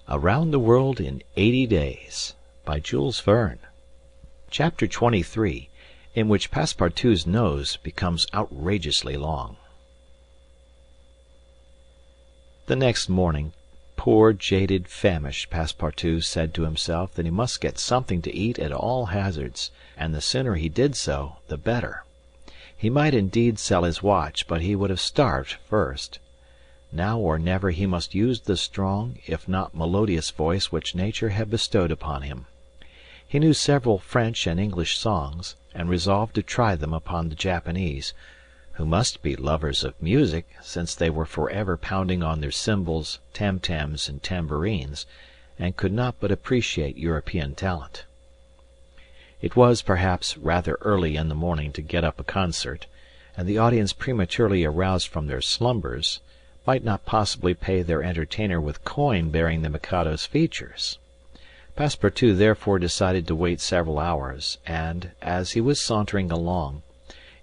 Around the World in 80 Days by Jules Verne. Chapter 23, in which Passepartout's nose becomes outrageously long. The next morning, poor, jaded, famished Passepartout said to himself that he must get something to eat at all hazards, and the sooner he did so, the better. He might indeed sell his watch, but he would have starved first. Now or never he must use the strong, if not melodious voice which nature had bestowed upon him. He knew several French and English songs, and resolved to try them upon the Japanese, who must be lovers of music, since they were forever pounding on their cymbals, tam-tams, and tambourines, and could not but appreciate European talent. It was, perhaps, rather early in the morning to get up a concert, and the audience prematurely aroused from their slumbers might not possibly pay their entertainer with coin bearing the Mikado's features. Passepartout therefore decided to wait several hours, and, as he was sauntering along,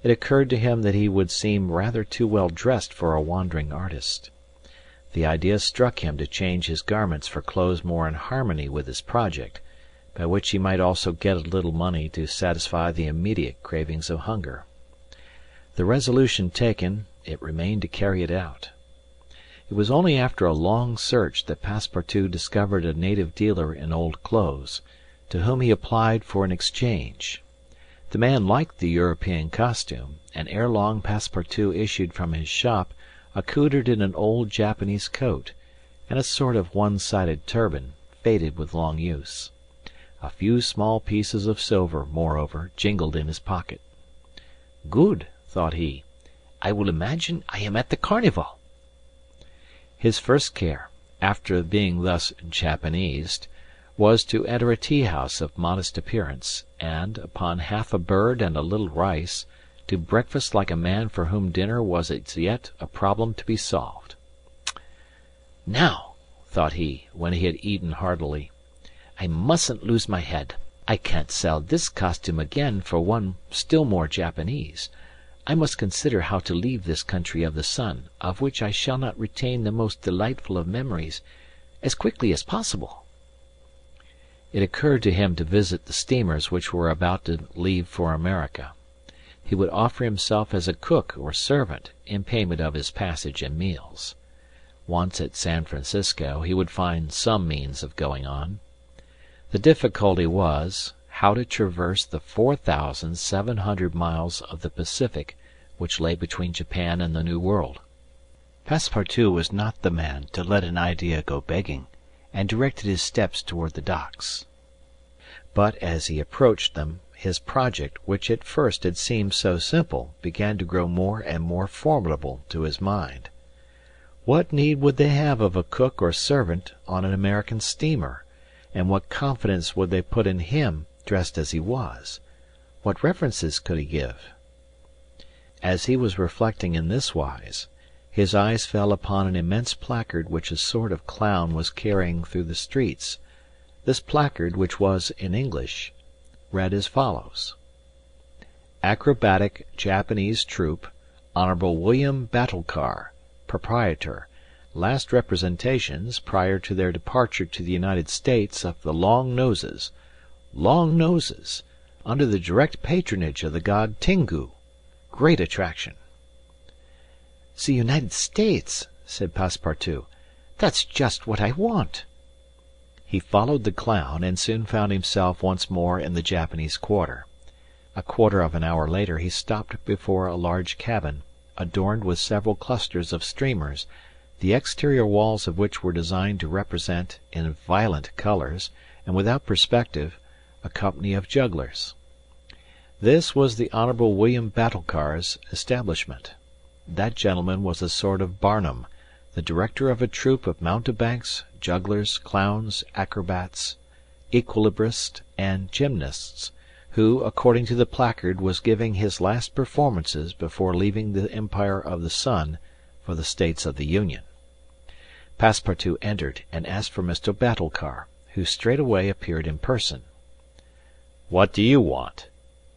it occurred to him that he would seem rather too well dressed for a wandering artist. The idea struck him to change his garments for clothes more in harmony with his project, by which he might also get a little money to satisfy the immediate cravings of hunger. The resolution taken, it remained to carry it out. It was only after a long search that Passepartout discovered a native dealer in old clothes, to whom he applied for an exchange. The man liked the European costume, and ere long Passepartout issued from his shop accoutred in an old Japanese coat, and a sort of one-sided turban, faded with long use. A few small pieces of silver, moreover, jingled in his pocket. "Good," thought he. "I will imagine I am at the carnival." His first care, after being thus Japanesed, was to enter a tea-house of modest appearance, and, upon half a bird and a little rice, to breakfast like a man for whom dinner was as yet a problem to be solved. "Now," thought he, when he had eaten heartily, "I mustn't lose my head. I can't sell this costume again for one still more Japanese. I must consider how to leave this country of the sun, of which I shall not retain the most delightful of memories, as quickly as possible." It occurred to him to visit the steamers which were about to leave for America. He would offer himself as a cook or servant, in payment of his passage and meals. Once at San Francisco, he would find some means of going on. The difficulty was, how to traverse the 4,700 miles of the Pacific which lay between Japan and the New World. Passepartout was not the man to let an idea go begging, and directed his steps toward the docks. But as he approached them, his project, which at first had seemed so simple, began to grow more and more formidable to his mind. What need would they have of a cook or servant on an American steamer, and what confidence would they put in him, dressed as he was? What references could he give? As he was reflecting in this wise, his eyes fell upon an immense placard which a sort of clown was carrying through the streets. This placard, which was in English, read as follows: "Acrobatic Japanese Troupe, Honorable William Batulcar, Proprietor. Last representations, prior to their departure to the United States, of the Long Noses, under the direct patronage of the god Tingu. Great attraction." "The United States," said Passepartout. "That's just what I want." He followed the clown, and soon found himself once more in the Japanese quarter. A quarter of an hour later he stopped before a large cabin, adorned with several clusters of streamers, the exterior walls of which were designed to represent, in violent colours, and without perspective, a company of jugglers. This was the Honourable William Batulcar's establishment. That gentleman was a sort of Barnum, the director of a troupe of mountebanks, jugglers, clowns, acrobats, equilibrists, and gymnasts, who, according to the placard, was giving his last performances before leaving the Empire of the Sun for the States of the Union. Passepartout entered and asked for Mr. Batulcar, who straightway appeared in person. "What do you want?"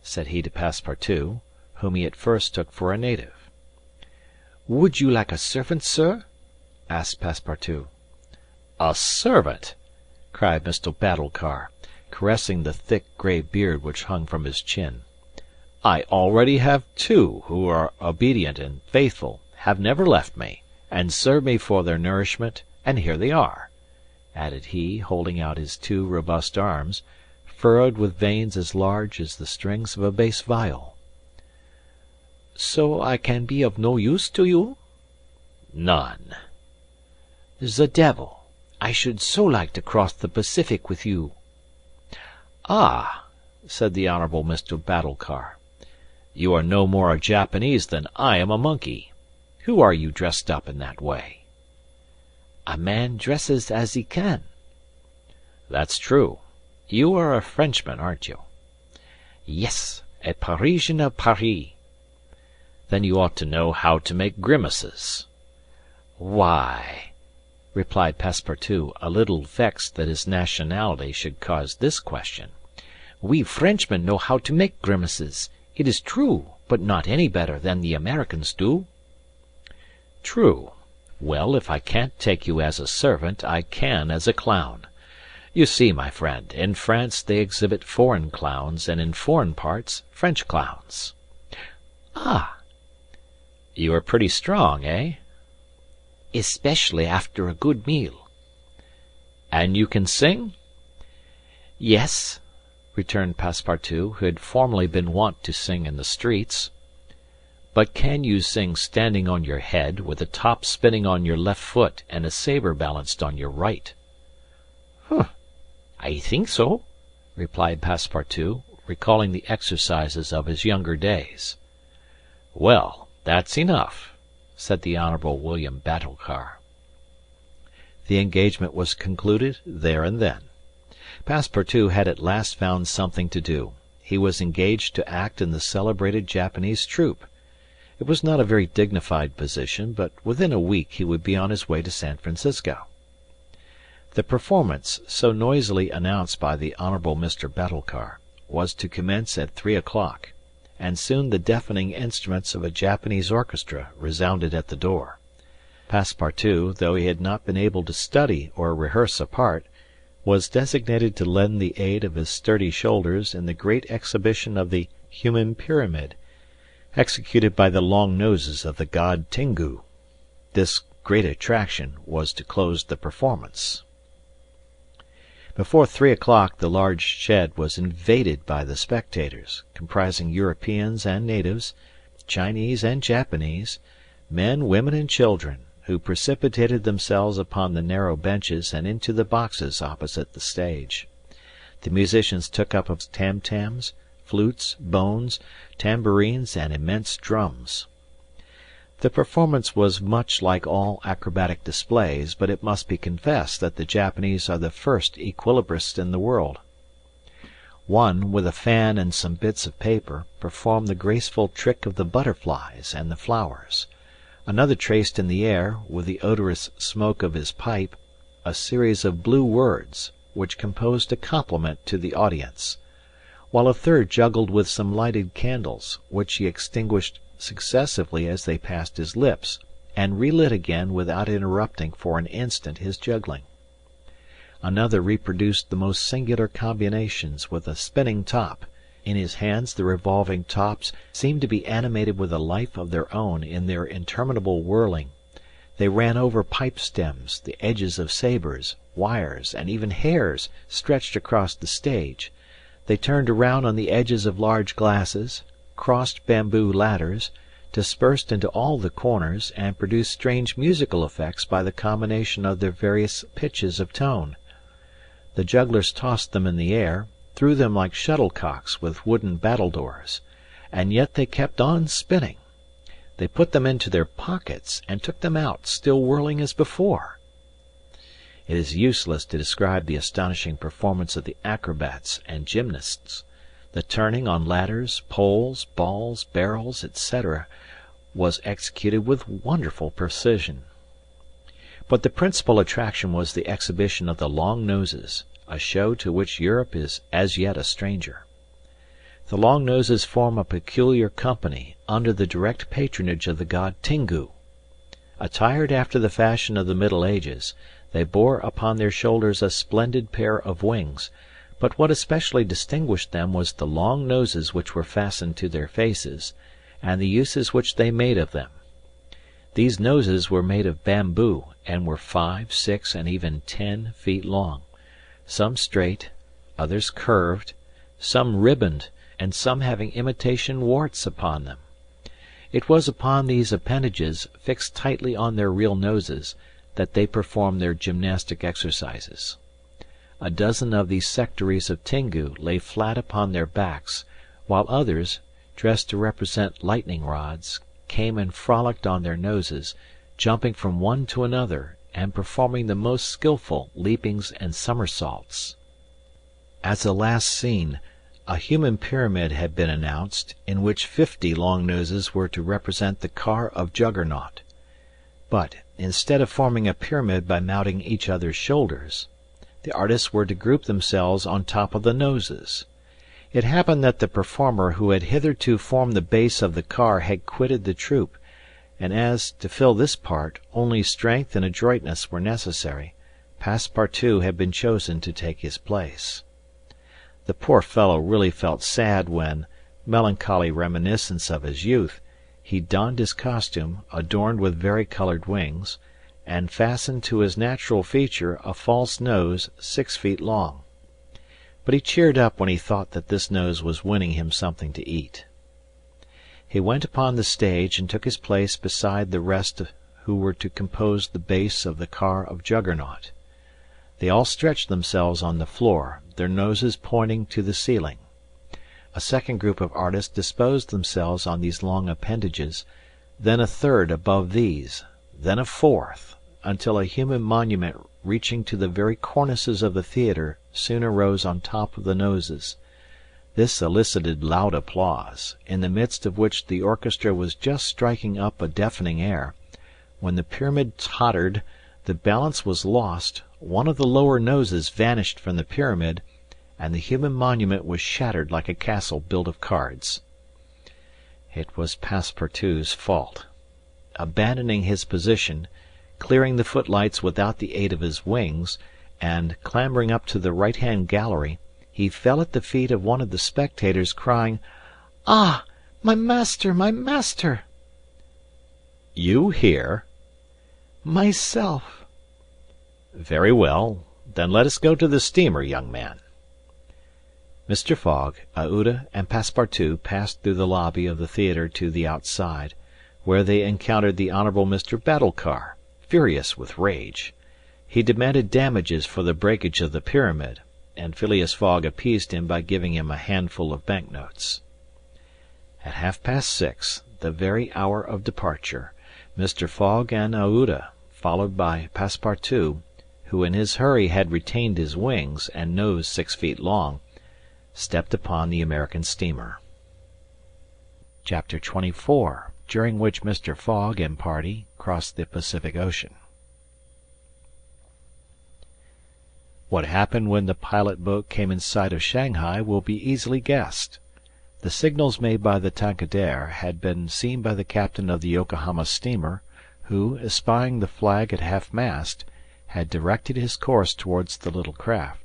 said he to Passepartout, whom he at first took for a native. "Would you like a servant, sir?" asked Passepartout. A servant!" cried Mr. Batulcar, caressing the thick grey beard which hung from his chin. "I already have two, who are obedient and faithful, have never left me, and serve me for their nourishment, and here they are," added he, holding out his two robust arms, furrowed with veins as large as the strings of a bass viol. "So I can be of no use to you?" "None." "The devil! I should so like to cross the Pacific with you." "Ah," said the honourable Mr. Batulcar, "you are no more a Japanese than I am a monkey. Who are you dressed up in that way?" "A man dresses as he can." "That's true. You are a Frenchman, aren't you?" "Yes, a Parisian of Paris." "Then you ought to know how to make grimaces." "Why," replied Passepartout, a little vexed that his nationality should cause this question, "we Frenchmen know how to make grimaces, it is true, but not any better than the Americans do." "True. Well, if I can't take you as a servant, I can as a clown. You see, my friend, in France they exhibit foreign clowns, and in foreign parts French clowns." "Ah!" "You are pretty strong, eh?" "Especially after a good meal." "And you can sing?" "Yes," returned Passepartout, who had formerly been wont to sing in the streets. "But can you sing standing on your head, with the top spinning on your left foot and a sabre balanced on your right?" "I think so," replied Passepartout, recalling the exercises of his younger days. "Well, that's enough," said the honourable William Batulcar. The engagement was concluded there and then. Passepartout had at last found something to do. He was engaged to act in the celebrated Japanese troupe. It was not a very dignified position, but within a week he would be on his way to San Francisco. The performance, so noisily announced by the honourable Mr. Batulcar, was to commence at 3 o'clock, and soon the deafening instruments of a Japanese orchestra resounded at the door. Passepartout, though he had not been able to study or rehearse a part, was designated to lend the aid of his sturdy shoulders in the great exhibition of the human pyramid, executed by the long noses of the god Tengu. This great attraction was to close the performance. Before 3 o'clock the large shed was invaded by the spectators, comprising Europeans and natives, Chinese and Japanese, men, women, and children, who precipitated themselves upon the narrow benches and into the boxes opposite the stage. The musicians took up tam-tams, flutes, bones, tambourines, and immense drums. The performance was much like all acrobatic displays, but it must be confessed that the Japanese are the first equilibrists in the world. One, with a fan and some bits of paper, performed the graceful trick of the butterflies and the flowers. Another traced in the air, with the odorous smoke of his pipe, a series of blue words, which composed a compliment to the audience, while a third juggled with some lighted candles, which he extinguished successively as they passed his lips, and relit again without interrupting for an instant his juggling. Another reproduced the most singular combinations with a spinning top. In his hands the revolving tops seemed to be animated with a life of their own in their interminable whirling. They ran over pipe stems, the edges of sabres, wires, and even hairs stretched across the stage. They turned around on the edges of large glasses, crossed bamboo ladders, dispersed into all the corners, and produced strange musical effects by the combination of their various pitches of tone. The jugglers tossed them in the air, threw them like shuttlecocks with wooden battledores, and yet they kept on spinning. They put them into their pockets, and took them out, still whirling as before. It is useless to describe the astonishing performance of the acrobats and gymnasts. The turning on ladders, poles, balls, barrels, etc., was executed with wonderful precision. But the principal attraction was the exhibition of the long noses, a show to which Europe is as yet a stranger. The long noses form a peculiar company, under the direct patronage of the god Tengu. Attired after the fashion of the Middle Ages, They bore upon their shoulders a splendid pair of wings, but what especially distinguished them was the long noses which were fastened to their faces, and the uses which they made of them. These noses were made of bamboo, and were 5, 6, and even 10 feet long, some straight, others curved, some ribboned, and some having imitation warts upon them. It was upon these appendages, fixed tightly on their real noses, that they performed their gymnastic exercises. A dozen of these sectaries of Tingu lay flat upon their backs, while others, dressed to represent lightning rods, came and frolicked on their noses, jumping from one to another, and performing the most skilful leapings and somersaults. As a last scene, a human pyramid had been announced, in which 50 long noses were to represent the car of Juggernaut. But, instead of forming a pyramid by mounting each other's shoulders, the artists were to group themselves on top of the noses. It happened that the performer who had hitherto formed the base of the car had quitted the troupe, and as, to fill this part, only strength and adroitness were necessary, Passepartout had been chosen to take his place. The poor fellow really felt sad when, melancholy reminiscence of his youth, he donned his costume, adorned with vari-coloured wings, and fastened to his natural feature a false nose 6 feet long. But he cheered up when he thought that this nose was winning him something to eat. He went upon the stage and took his place beside the rest who were to compose the base of the car of Juggernaut. They all stretched themselves on the floor, their noses pointing to the ceiling. A second group of artists disposed themselves on these long appendages, then a third above these, then a fourth, until a human monument reaching to the very cornices of the theatre soon arose on top of the noses. This elicited loud applause, in the midst of which the orchestra was just striking up a deafening air. When the pyramid tottered, the balance was lost, one of the lower noses vanished from the pyramid, and the human monument was shattered like a castle built of cards. It was Passepartout's fault. Abandoning his position, clearing the footlights without the aid of his wings, and clambering up to the right-hand gallery, he fell at the feet of one of the spectators, crying, "Ah, my master, my master!" "You here?" "Myself." "Very well. Then let us go to the steamer, young man." Mr. Fogg, Aouda, and Passepartout passed through the lobby of the theatre to the outside, where they encountered the Honourable Mr. Batulcar, furious with rage. He demanded damages for the breakage of the pyramid, and Phileas Fogg appeased him by giving him a handful of banknotes. At 6:30, the very hour of departure, Mr. Fogg and Aouda, followed by Passepartout, who in his hurry had retained his wings and nose 6 feet long, stepped upon the American steamer. Chapter 24, during which Mr. Fogg and party crossed the Pacific Ocean. What happened when the pilot boat came in sight of Shanghai will be easily guessed. The signals made by the Tankadere had been seen by the captain of the Yokohama steamer, who, espying the flag at half-mast, had directed his course towards the little craft.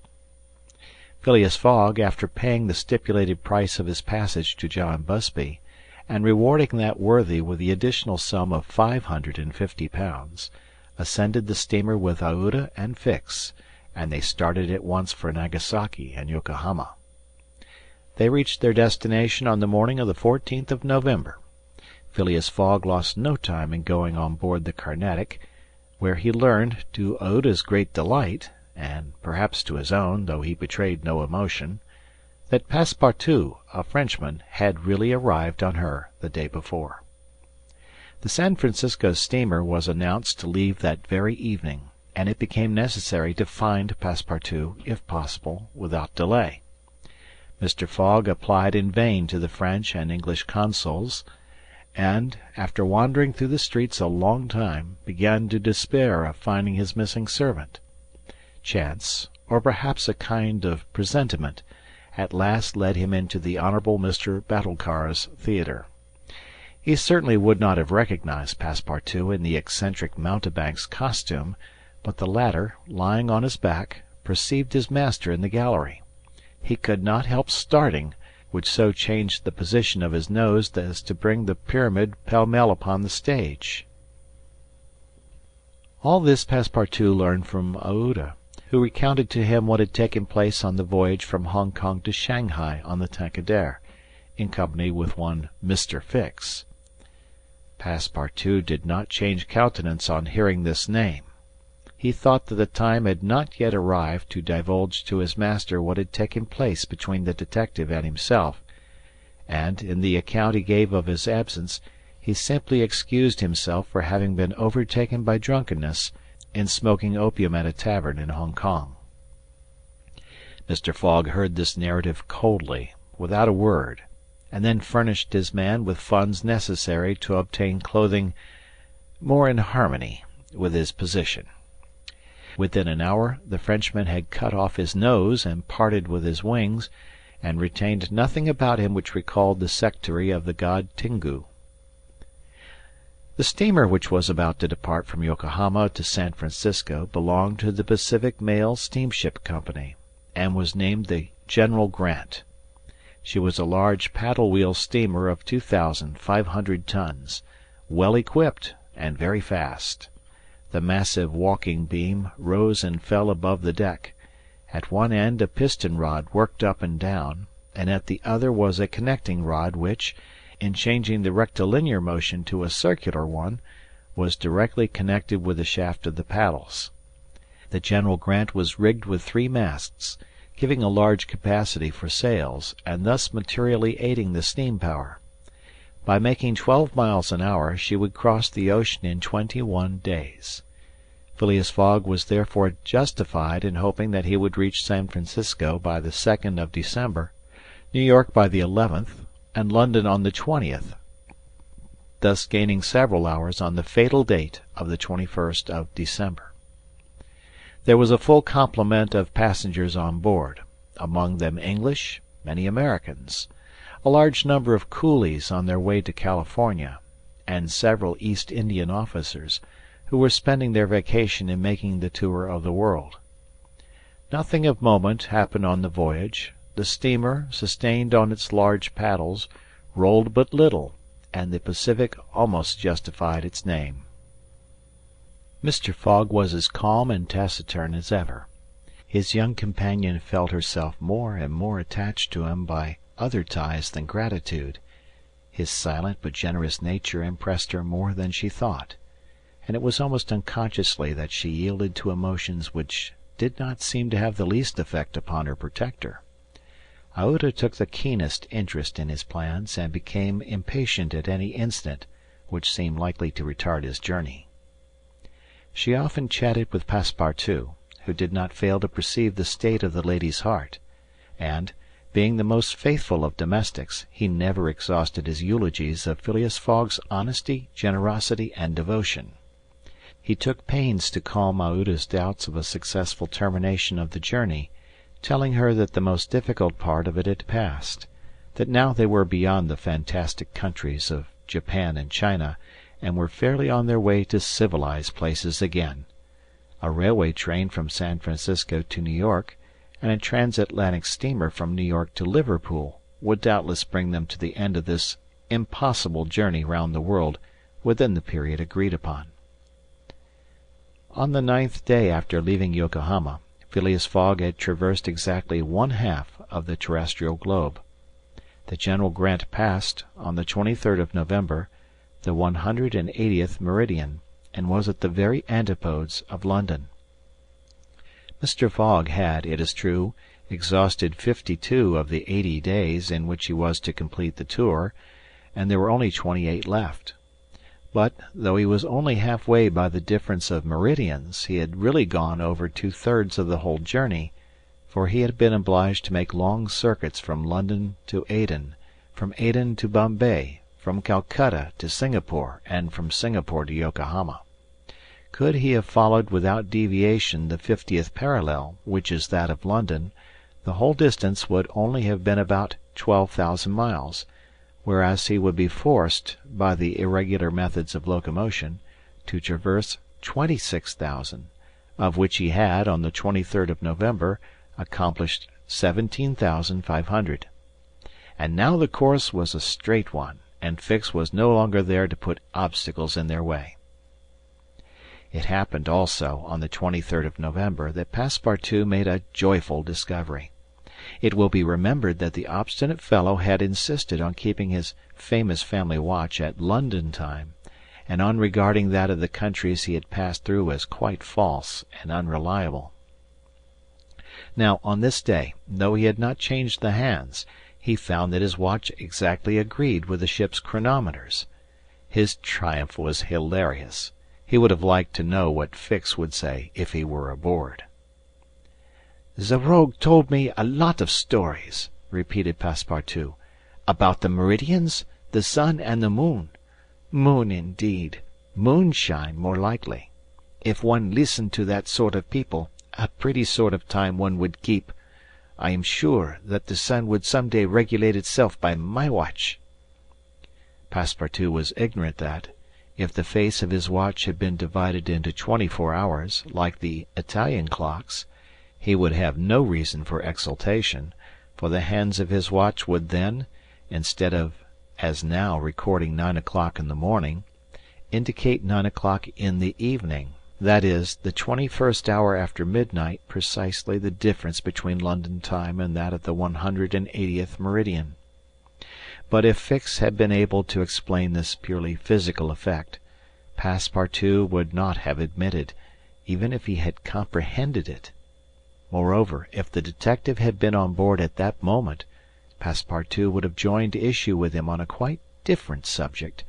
Phileas Fogg, after paying the stipulated price of his passage to John Busby, and rewarding that worthy with the additional sum of £550, ascended the steamer with Aouda and Fix, and they started at once for Nagasaki and Yokohama. They reached their destination on the morning of the 14th of November. Phileas Fogg lost no time in going on board the Carnatic, where he learned, to Aouda's great delight, and perhaps to his own, though he betrayed no emotion, that Passepartout, a Frenchman, had really arrived on her the day before. The San Francisco steamer was announced to leave that very evening, and it became necessary to find Passepartout, if possible, without delay. Mr. Fogg applied in vain to the French and English consuls, and, after wandering through the streets a long time, began to despair of finding his missing servant. Chance, or perhaps a kind of presentiment, at last led him into the Honourable Mr. Batulcar's theatre. He certainly would not have recognized Passepartout in the eccentric mountebank's costume, but the latter, lying on his back, perceived his master in the gallery. He could not help starting, which so changed the position of his nose as to bring the pyramid pell-mell upon the stage. All this Passepartout learned from Aouda, who recounted to him what had taken place on the voyage from Hong Kong to Shanghai on the Tankadere, in company with one Mr. Fix. Passepartout did not change countenance on hearing this name. He thought that the time had not yet arrived to divulge to his master what had taken place between the detective and himself, and, in the account he gave of his absence, he simply excused himself for having been overtaken by drunkenness in smoking opium at a tavern in Hong Kong. Mr. Fogg heard this narrative coldly, without a word, and then furnished his man with funds necessary to obtain clothing more in harmony with his position. Within an hour the Frenchman had cut off his nose and parted with his wings, and retained nothing about him which recalled the sectary of the god Tingu. The steamer which was about to depart from Yokohama to San Francisco belonged to the Pacific Mail Steamship Company, and was named the General Grant. She was a large paddle-wheel steamer of 2,500 tons, well equipped and very fast. The massive walking beam rose and fell above the deck. At one end a piston rod worked up and down, and at the other was a connecting rod which, in changing the rectilinear motion to a circular one, was directly connected with the shaft of the paddles. The General Grant was rigged with 3 masts, giving a large capacity for sails, and thus materially aiding the steam power. By making 12 miles an hour she would cross the ocean in 21 days. Phileas Fogg was therefore justified in hoping that he would reach San Francisco by the 2nd of December, New York by the 11th, and London on the 20th, thus gaining several hours on the fatal date of the 21st of December. There was a full complement of passengers on board, among them English, many Americans, a large number of coolies on their way to California, and several East Indian officers, who were spending their vacation in making the tour of the world. Nothing of moment happened on the voyage. The steamer, sustained on its large paddles, rolled but little, and the Pacific almost justified its name. Mr. Fogg was as calm and taciturn as ever. His young companion felt herself more and more attached to him by other ties than gratitude. His silent but generous nature impressed her more than she thought, and it was almost unconsciously that she yielded to emotions which did not seem to have the least effect upon her protector. Aouda took the keenest interest in his plans, and became impatient at any incident which seemed likely to retard his journey. She often chatted with Passepartout, who did not fail to perceive the state of the lady's heart, and, being the most faithful of domestics, he never exhausted his eulogies of Phileas Fogg's honesty, generosity, and devotion. He took pains to calm Aouda's doubts of a successful termination of the journey, telling her that the most difficult part of it had passed, that now they were beyond the fantastic countries of Japan and China, and were fairly on their way to civilized places again. A railway train from San Francisco to New York, and a transatlantic steamer from New York to Liverpool, would doubtless bring them to the end of this impossible journey round the world within the period agreed upon. On the 9th day after leaving Yokohama, Phileas Fogg had traversed exactly 1/2 of the terrestrial globe. The General Grant passed, on the 23rd of November, the 180th meridian, and was at the very antipodes of London. Mr. Fogg had, it is true, exhausted 52 of the 80 days in which he was to complete the tour, and there were only 28 left. But, though he was only half-way by the difference of meridians, he had really gone over 2/3 of the whole journey, for he had been obliged to make long circuits from London to Aden, from Aden to Bombay, from Calcutta to Singapore, and from Singapore to Yokohama. Could he have followed without deviation the 50th parallel, which is that of London, the whole distance would only have been about 12,000 miles, whereas he would be forced, by the irregular methods of locomotion, to traverse 26,000, of which he had, on the 23rd of November, accomplished 17,500. And now the course was a straight one, and Fix was no longer there to put obstacles in their way. It happened also, on the 23rd of November, that Passepartout made a joyful discovery. It will be remembered that the obstinate fellow had insisted on keeping his famous family watch at London time, and on regarding that of the countries he had passed through as quite false and unreliable. Now, on this day, though he had not changed the hands, he found that his watch exactly agreed with the ship's chronometers. His triumph was hilarious. He would have liked to know what Fix would say if he were aboard. "The rogue told me a lot of stories," repeated Passepartout, "about the meridians, the sun, and the moon. Moon, indeed! Moonshine, more likely. If one listened to that sort of people, a pretty sort of time one would keep. I am sure that the sun would some day regulate itself by my watch." Passepartout was ignorant that, if the face of his watch had been divided into 24 hours, like the Italian clocks, he would have no reason for exultation, for the hands of his watch would then, instead of, as now, recording 9 o'clock in the morning, indicate 9 o'clock in the evening, that is, the 21st hour after midnight, precisely the difference between London time and that of the 180th meridian. But if Fix had been able to explain this purely physical effect, Passepartout would not have admitted, even if he had comprehended it. Moreover, if the detective had been on board at that moment, Passepartout would have joined issue with him on a quite different subject,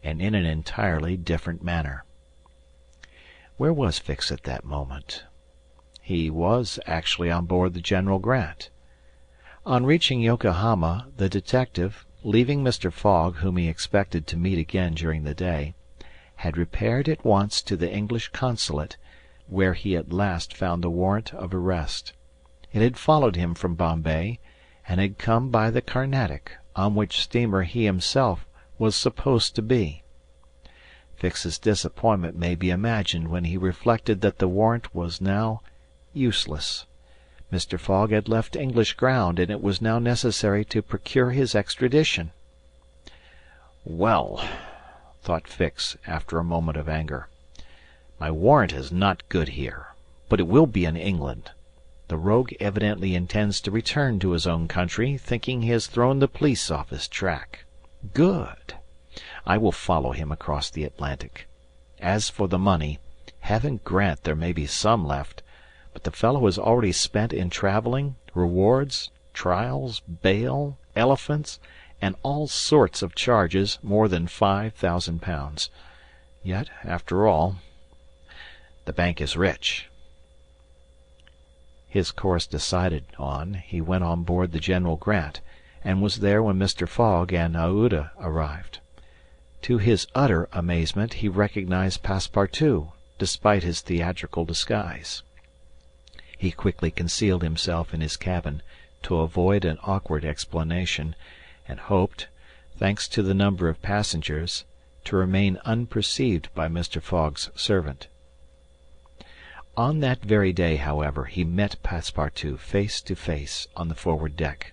and in an entirely different manner. Where was Fix at that moment? He was actually on board the General Grant. On reaching Yokohama, the detective, leaving Mr. Fogg, whom he expected to meet again during the day, had repaired at once to the English consulate, where he at last found the warrant of arrest. It had followed him from Bombay, and had come by the Carnatic, on which steamer he himself was supposed to be. Fix's disappointment may be imagined when he reflected that the warrant was now useless. Mr. Fogg had left English ground, and it was now necessary to procure his extradition. "Well," thought Fix, after a moment of anger, "my warrant is not good here, but it will be in England. The rogue evidently intends to return to his own country, thinking he has thrown the police off his track. Good! I will follow him across the Atlantic. As for the money, Heaven grant there may be some left, but the fellow has already spent in travelling, rewards, trials, bail, elephants, and all sorts of charges more than £5,000. Yet, after all, the bank is rich." His course decided on, he went on board the General Grant, and was there when Mr. Fogg and Aouda arrived. To his utter amazement he recognized Passepartout, despite his theatrical disguise. He quickly concealed himself in his cabin, to avoid an awkward explanation, and hoped, thanks to the number of passengers, to remain unperceived by Mr. Fogg's servant. On that very day, however, he met Passepartout face to face on the forward deck.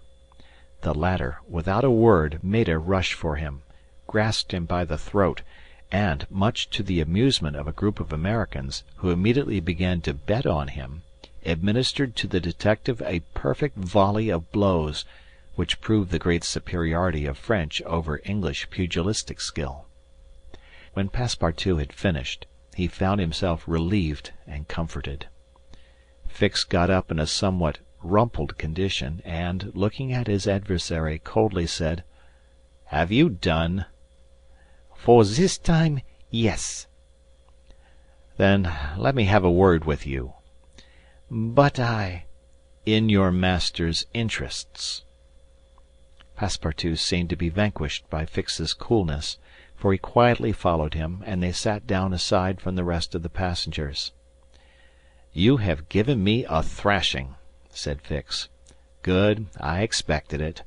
The latter, without a word, made a rush for him, grasped him by the throat, and, much to the amusement of a group of Americans, who immediately began to bet on him, administered to the detective a perfect volley of blows, which proved the great superiority of French over English pugilistic skill. When Passepartout had finished, he found himself relieved and comforted. Fix got up in a somewhat rumpled condition, and, looking at his adversary coldly, said, "Have you done?" "For this time, yes." "Then let me have a word with you." "But I—" "In your master's interests." Passepartout seemed to be vanquished by Fix's coolness, for he quietly followed him, and they sat down aside from the rest of the passengers. "You have given me a thrashing," said Fix. "Good, I expected it.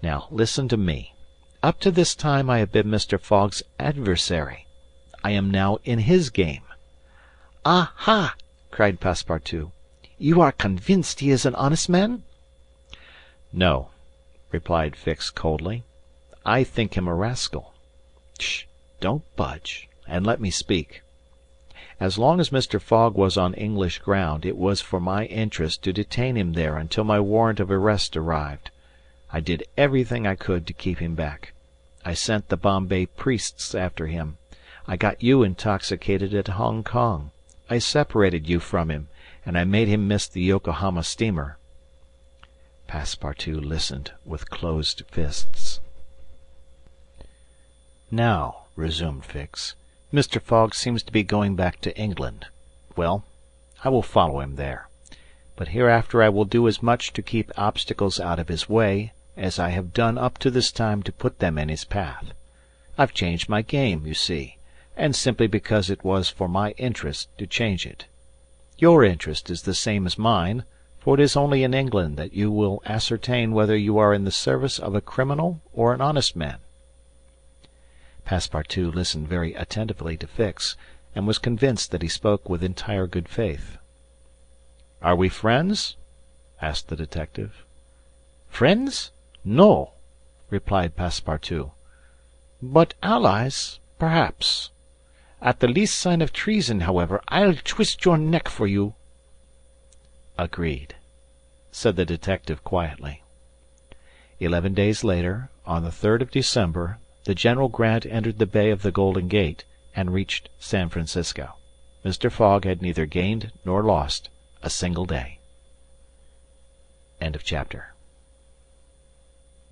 Now listen to me. Up to this time I have been Mr. Fogg's adversary. I am now in his game." "Ah, ha!" cried Passepartout. "You are convinced he is an honest man?" "No," replied Fix coldly. "I think him a rascal. Sh! Don't budge, and let me speak. As long as Mr. Fogg was on English ground, it was for my interest to detain him there until my warrant of arrest arrived. I did everything I could to keep him back. I sent the Bombay priests after him. I got you intoxicated at Hong Kong. I separated you from him, and I made him miss the Yokohama steamer." Passepartout listened with closed fists. "Now," resumed Fix, "Mr. Fogg seems to be going back to England. Well, I will follow him there. But hereafter I will do as much to keep obstacles out of his way as I have done up to this time to put them in his path. I've changed my game, you see, and simply because it was for my interest to change it. Your interest is the same as mine, for it is only in England that you will ascertain whether you are in the service of a criminal or an honest man." Passepartout listened very attentively to Fix, and was convinced that he spoke with entire good faith. "Are we friends?" asked the detective. "Friends? No," replied Passepartout. "But allies, perhaps. At the least sign of treason, however, I'll twist your neck for you." "Agreed," said the detective quietly. 11 days later, on the 3rd of December, the General Grant entered the Bay of the Golden Gate, and reached San Francisco. Mr. Fogg had neither gained nor lost a single day. End of chapter.